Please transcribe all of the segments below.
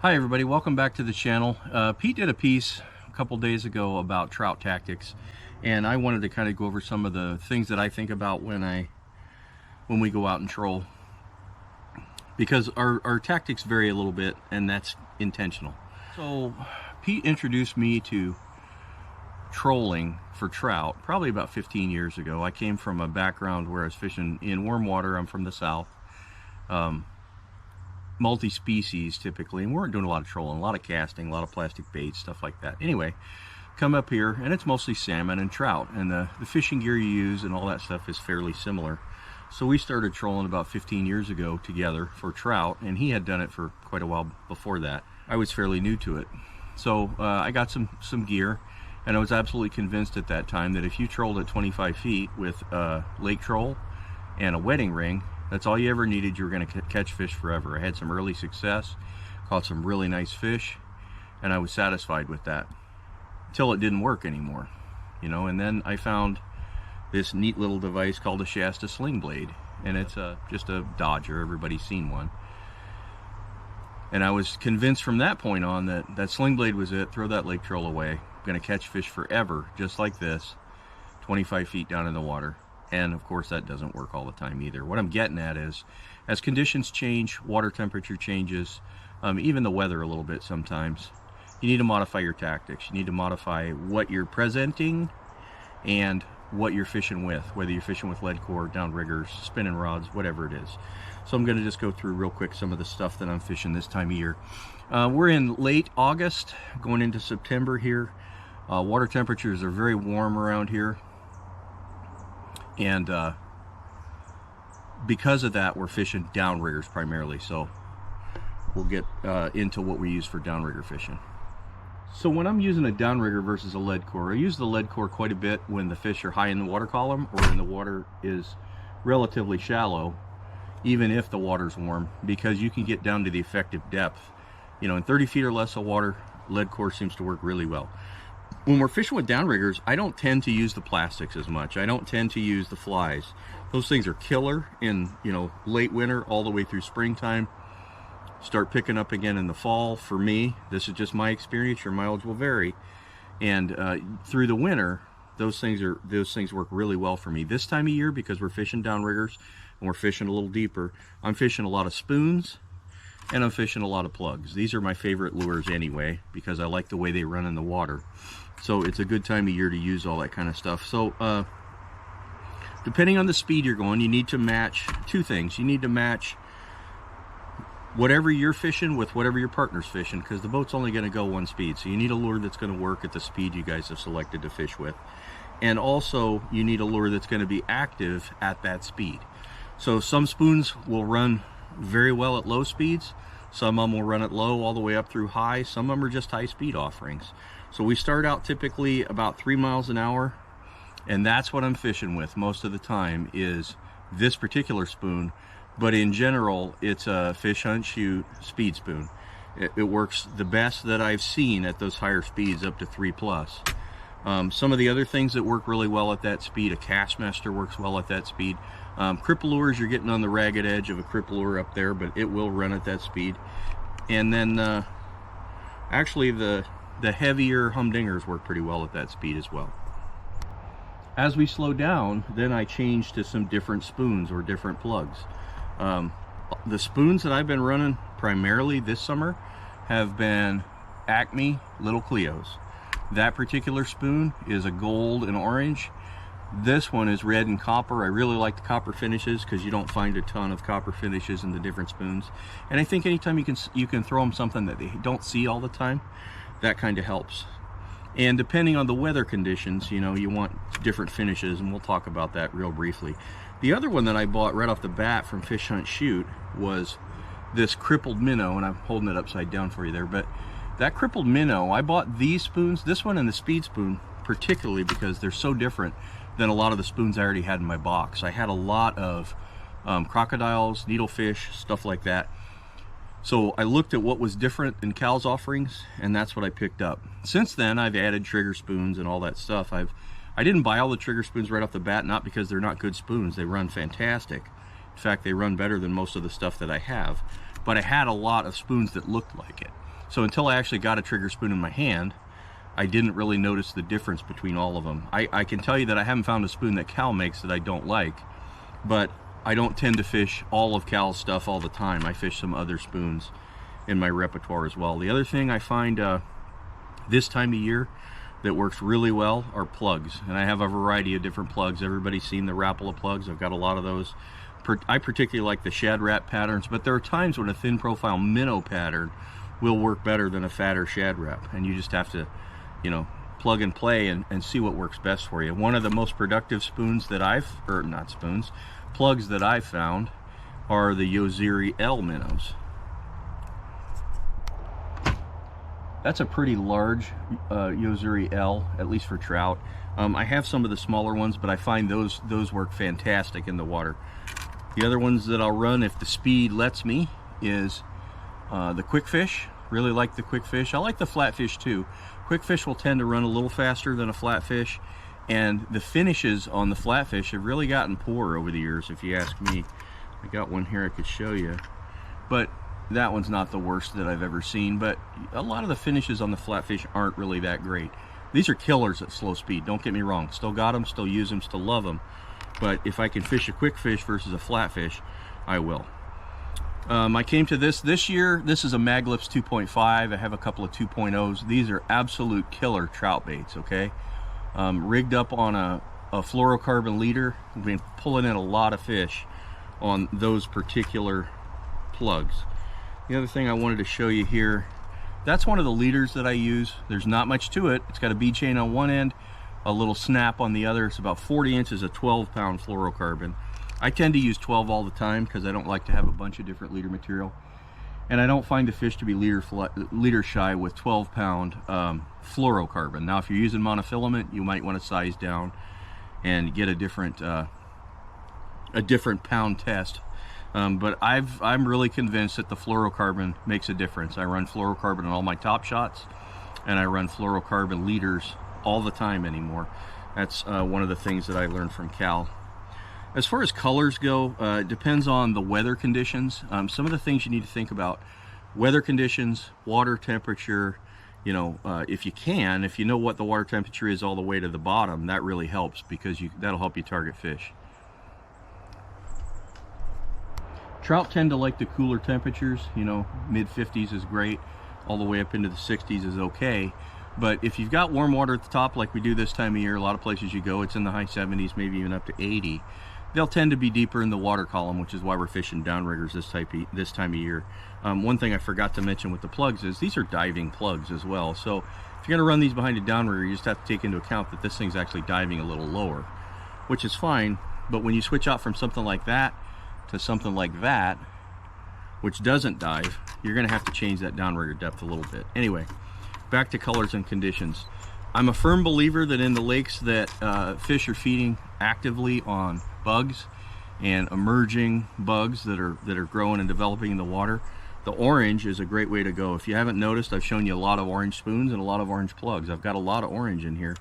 Hi everybody, welcome back to the channel. Pete did a piece a couple days ago about trout tactics, and I wanted to kind of go over some of the things that I think about when we go out and troll, because our tactics vary a little bit, and that's intentional. So Pete introduced me to trolling for trout probably about 15 years ago. I came from a background where I was fishing in warm water. I'm from the south. Multi-species typically, and we weren't doing a lot of trolling, a lot of casting, a lot of plastic baits, stuff like that. Anyway, come up here and it's mostly salmon and trout, and the fishing gear you use and all that stuff is fairly similar. So we started trolling about 15 years ago together for trout, and he had done it for quite a while before that. I was fairly new to it. So I got some gear, and I was absolutely convinced at that time that if you trolled at 25 feet with a lake troll and a wedding ring, that's all you ever needed. You were going to catch fish forever. I had some early success, caught some really nice fish, and I was satisfied with that until it didn't work anymore, you know. And then I found this neat little device called a Shasta sling blade, and it's just a Dodger. Everybody's seen one. And I was convinced from that point on that sling blade was it. Throw that lake troll away. I'm going to catch fish forever, just like this, 25 feet down in the water. And of course that doesn't work all the time either. What I'm getting at is, as conditions change, water temperature changes, even the weather a little bit sometimes, you need to modify your tactics. You need to modify what you're presenting and what you're fishing with, whether you're fishing with lead core, downriggers, spinning rods, whatever it is. So I'm going to just go through real quick some of the stuff that I'm fishing this time of year. We're in late August, going into September here. Water temperatures are very warm around here. And because of that, we're fishing downriggers primarily. So we'll get into what we use for downrigger fishing. So when I'm using a downrigger versus a lead core, I use the lead core quite a bit when the fish are high in the water column or when the water is relatively shallow, even if the water's warm, because you can get down to the effective depth. You know, in 30 feet or less of water, lead core seems to work really well. When we're fishing with downriggers, I don't tend to use the plastics as much. I don't tend to use the flies. Those things are killer in, you know, late winter all the way through springtime. Start picking up again in the fall. For me, this is just my experience. Your mileage will vary. And through the winter, those things work really well for me. This time of year, because we're fishing downriggers and we're fishing a little deeper, I'm fishing a lot of spoons and I'm fishing a lot of plugs. These are my favorite lures anyway, because I like the way they run in the water. So it's a good time of year to use all that kind of stuff. So depending on the speed you're going, you need to match two things. You need to match whatever you're fishing with whatever your partner's fishing, because the boat's only going to go one speed. So you need a lure that's going to work at the speed you guys have selected to fish with. And also you need a lure that's going to be active at that speed. So some spoons will run very well at low speeds. Some of them will run at low all the way up through high. Some of them are just high speed offerings. So we start out typically about 3 miles an hour, and that's what I'm fishing with most of the time, is this particular spoon. But in general, it's a fish hunt shoot speed spoon. It works the best that I've seen at those higher speeds, up to 3+. Some of the other things that work really well at that speed, a Castmaster works well at that speed. Cripple lures, you're getting on the ragged edge of a cripple lure up there, but it will run at that speed. And then actually the heavier humdingers work pretty well at that speed as well. As we slow down, then I change to some different spoons or different plugs. The spoons that I've been running primarily this summer have been Acme Little Cleos. That particular spoon is a gold and orange. This one is red and copper. I really like the copper finishes because you don't find a ton of copper finishes in the different spoons. And I think anytime you can throw them something that they don't see all the time, that kind of helps. And depending on the weather conditions, you know, you want different finishes, and we'll talk about that real briefly. The other one that I bought right off the bat from Fish Hunt Shoot was this Crippled Minnow, and I'm holding it upside down for you there, but that Crippled Minnow, I bought these spoons, this one and the Speed Spoon, particularly because they're so different than a lot of the spoons I already had in my box. I had a lot of crocodiles, needlefish, stuff like that. So I looked at what was different in Cal's offerings, and that's what I picked up. Since then, I've added trigger spoons and all that stuff. I didn't buy all the trigger spoons right off the bat, not because they're not good spoons. They run fantastic. In fact, they run better than most of the stuff that I have. But I had a lot of spoons that looked like it. So until I actually got a trigger spoon in my hand, I didn't really notice the difference between all of them. I can tell you that I haven't found a spoon that Cal makes that I don't like, but I don't tend to fish all of Cal's stuff all the time. I fish some other spoons in my repertoire as well. The other thing I find this time of year that works really well are plugs, and I have a variety of different plugs. Everybody's seen the Rapala plugs. I've got a lot of those. I particularly like the shad rat patterns, but there are times when a thin profile minnow pattern will work better than a fatter shad rat, and you just have to, you know, plug and play and see what works best for you. One of the most productive spoons that plugs that I've found are the Yoziri L minnows. That's a pretty large Yoziri L, at least for trout. I have some of the smaller ones, but I find those work fantastic in the water. The other ones that I'll run, if the speed lets me, is the quick fish. Really like the quick fish. I like the flatfish too. Quick fish will tend to run a little faster than a flatfish, and the finishes on the flatfish have really gotten poor over the years, if you ask me. I got one here I could show you, but that one's not the worst that I've ever seen. But a lot of the finishes on the flatfish aren't really that great. These are killers at slow speed, don't get me wrong. Still got them, still use them, still love them. But if I can fish a quick fish versus a flatfish, I will. I came to this year. This is a Maglips 2.5. I have a couple of 2.0s. These are absolute killer trout baits, okay? Rigged up on a fluorocarbon leader. We've been pulling in a lot of fish on those particular plugs. The other thing I wanted to show you here, that's one of the leaders that I use. There's not much to it. It's got a bead chain on one end, a little snap on the other. It's about 40 inches of 12-pound fluorocarbon. I tend to use 12 all the time because I don't like to have a bunch of different leader material, and I don't find the fish to be leader shy with 12-pound fluorocarbon. Now, if you're using monofilament, you might want to size down and get a different pound test. But I'm really convinced that the fluorocarbon makes a difference. I run fluorocarbon on all my top shots, and I run fluorocarbon leaders all the time anymore. That's one of the things that I learned from Cal. As far as colors go, it depends on the weather conditions. Some of the things you need to think about: weather conditions, water temperature. You know, if you know what the water temperature is all the way to the bottom, that really helps, because that'll help you target fish. Trout tend to like the cooler temperatures. You know, mid-50s is great, all the way up into the 60s is okay. But if you've got warm water at the top, like we do this time of year, a lot of places you go, it's in the high 70s, maybe even up to 80. They'll tend to be deeper in the water column, which is why we're fishing downriggers this time of year. One thing I forgot to mention with the plugs is these are diving plugs as well. So if you're going to run these behind a downrigger, you just have to take into account that this thing's actually diving a little lower, which is fine. But when you switch out from something like that to something like that, which doesn't dive, you're going to have to change that downrigger depth a little bit. Anyway, back to colors and conditions. I'm a firm believer that in the lakes that fish are feeding actively on bugs and emerging bugs that are growing and developing in the water, the orange is a great way to go. If you haven't noticed, I've shown you a lot of orange spoons and a lot of orange plugs. I've got a lot of orange in here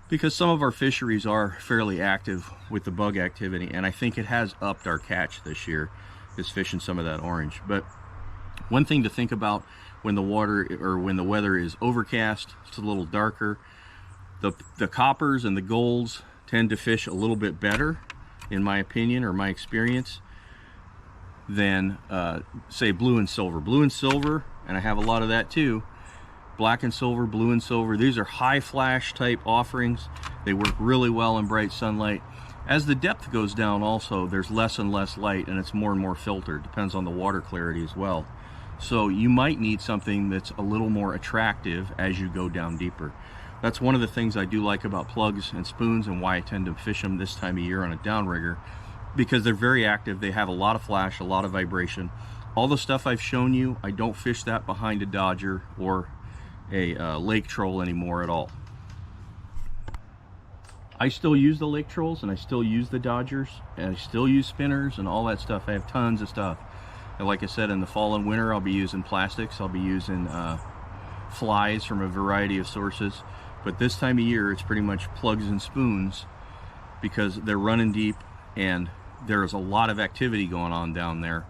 because some of our fisheries are fairly active with the bug activity, and I think it has upped our catch this year, is fishing some of that orange. But one thing to think about when the weather is overcast, it's a little darker, the coppers and the golds tend to fish a little bit better, in my opinion or my experience, than say blue and silver. Blue and silver, and I have a lot of that too, black and silver, blue and silver, these are high flash type offerings. They work really well in bright sunlight. As the depth goes down also, there's less and less light, and it's more and more filtered. Depends on the water clarity as well. So you might need something that's a little more attractive as you go down deeper. That's one of the things I do like about plugs and spoons, and why I tend to fish them this time of year on a downrigger, because they're very active. They have a lot of flash, a lot of vibration. All the stuff I've shown you, I don't fish that behind a Dodger or a lake troll anymore at all. I still use the lake trolls, and I still use the Dodgers, and I still use spinners and all that stuff. I have tons of stuff. And like I said, in the fall and winter, I'll be using plastics. I'll be using flies from a variety of sources. But this time of year, it's pretty much plugs and spoons, because they're running deep and there's a lot of activity going on down there.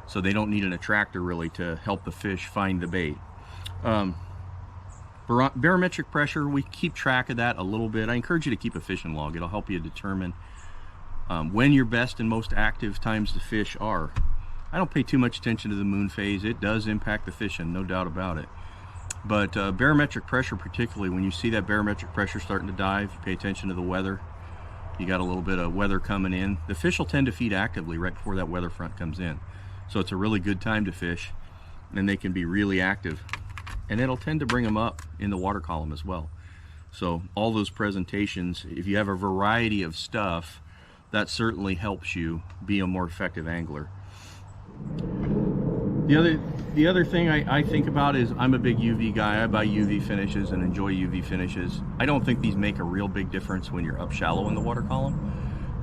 So they don't need an attractor really to help the fish find the bait. Barometric pressure, we keep track of that a little bit. I encourage you to keep a fishing log. It'll help you determine when your best and most active times to fish are. I don't pay too much attention to the moon phase. It does impact the fishing, no doubt about it. But barometric pressure, particularly when you see that barometric pressure starting to dive, pay attention to the weather. You got a little bit of weather coming in. The fish will tend to feed actively right before that weather front comes in. So it's a really good time to fish, and they can be really active. And it'll tend to bring them up in the water column as well. So all those presentations, if you have a variety of stuff, that certainly helps you be a more effective angler. The other thing I think about is, I'm a big UV guy. I buy UV finishes and enjoy UV finishes. I don't think these make a real big difference when you're up shallow in the water column,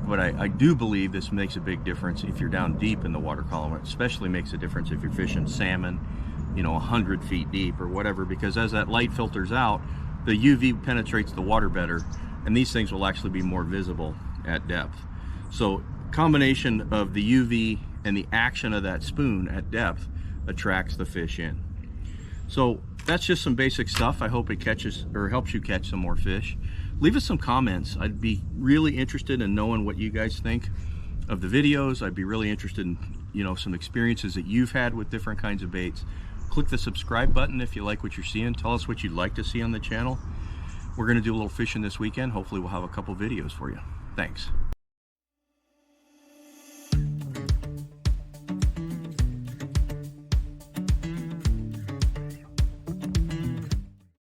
but I do believe this makes a big difference if you're down deep in the water column. It especially makes a difference if you're fishing salmon, you know, 100 feet deep or whatever, because as that light filters out, the UV penetrates the water better, and these things will actually be more visible at depth. So combination of the UV and the action of that spoon at depth attracts the fish in. So that's just some basic stuff. I hope it catches or helps you catch some more fish. Leave us some comments. I'd be really interested in knowing what you guys think of the videos. I'd be really interested in, you know, some experiences that you've had with different kinds of baits. Click the subscribe button if you like what you're seeing. Tell us what you'd like to see on the channel. We're going to do a little fishing this weekend. Hopefully we'll have a couple videos for you. Thanks.